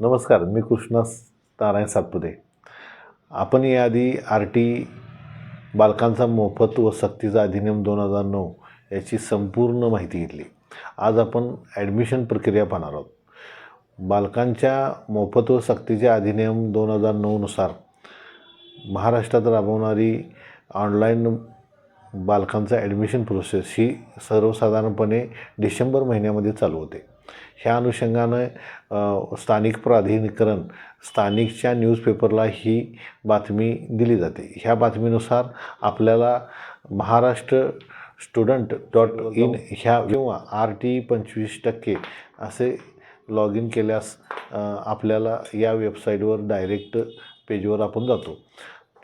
नमस्कार, मी कृष्णा नारायण सातपुते. आपण याआधी बालकांचा मोफत व सक्तीचा अधिनियम 2009 याची संपूर्ण माहिती घेतली. आज आपण ॲडमिशन प्रक्रिया पाहणार आहोत. बालकांच्या मोफत व सक्तीच्या अधिनियम 2009नुसार महाराष्ट्रात राबवणारी ऑनलाईन बालकांचा ॲडमिशन प्रोसेस ही सर्वसाधारणपणे डिसेंबर महिन्यामध्ये चालू होते. ह्या अनुषंगानं स्थानिक प्राधिकरण स्थानिकच्या न्यूजपेपरला ही बातमी दिली जाते. ह्या बातमीनुसार आपल्याला महाराष्ट्र student.in ह्या किंवा RT25% असे लॉग इन केल्यास आपल्याला या वेबसाईटवर डायरेक्ट पेजवर आपण जातो.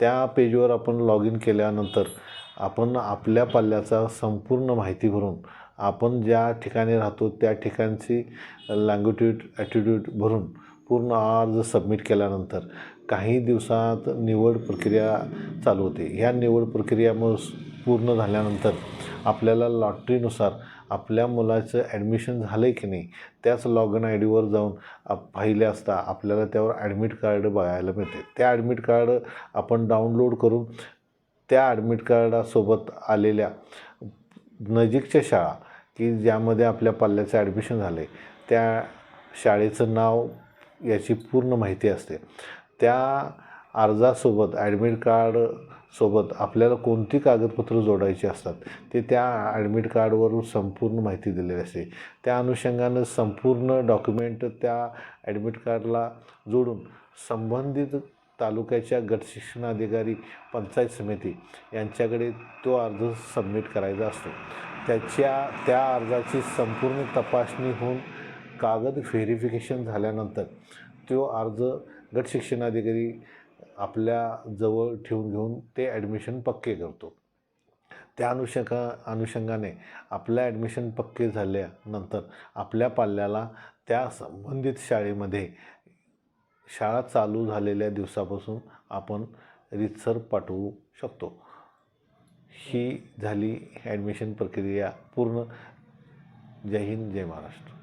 त्या पेजवर आपण लॉग इन केल्यानंतर आपण आपल्या पल्ल्याचा संपूर्ण माहिती भरून आपण ज्या ठिकाणी राहतो त्या ठिकाणची लँग्वेट्यूड ॲटिट्यूड भरून पूर्ण अर्ज सबमिट केल्यानंतर काही दिवसात निवड प्रक्रिया चालू होते. ह्या निवड प्रक्रिया पूर्ण झाल्यानंतर आपल्याला लॉटरीनुसार आपल्या मुलाचं ॲडमिशन झालं आहे की नाही त्याच लॉग इन ID वर जाऊन पाहिले असता आपल्याला त्यावर ॲडमिट कार्ड बघायला मिळते. त्या ॲडमिट कार्ड आपण डाउनलोड करून त्या ॲडमिट कार्डासोबत आलेल्या नजीकच्या शाळा की ज्यामध्ये आपल्या पल्ल्याचं ॲडमिशन झालं आहे त्या शाळेचं नाव याची पूर्ण माहिती असते. त्या अर्जासोबत ॲडमिट कार्डसोबत आपल्याला कोणती कागदपत्रं जोडायची असतात ते त्या ॲडमिट कार्डवरून संपूर्ण माहिती दिलेली असते. त्या अनुषंगानं संपूर्ण डॉक्युमेंट त्या ॲडमिट कार्डला जोडून संबंधित तालुक्याच्या गटशिक्षणाधिकारी पंचायत समिती यांच्याकडे तो अर्ज सबमिट करायचा असतो. त्या अर्जाची संपूर्ण तपासणी होऊन कागद व्हेरिफिकेशन झाल्यानंतर तो अर्ज गटशिक्षणाधिकारी आपल्या जवळ ठेवून घेऊन ते ॲडमिशन पक्के करतो. त्या अनुषंगाने आपलं ॲडमिशन पक्के झाल्यानंतर आपल्या पाल्याला त्या संबंधित शाळेमध्ये शाळा चालू झालेल्या दिवसापासून आपण रीतसर पाठवू शकतो. ही झाली ॲडमिशन प्रक्रिया पूर्ण. जय हिंद, जय महाराष्ट्र.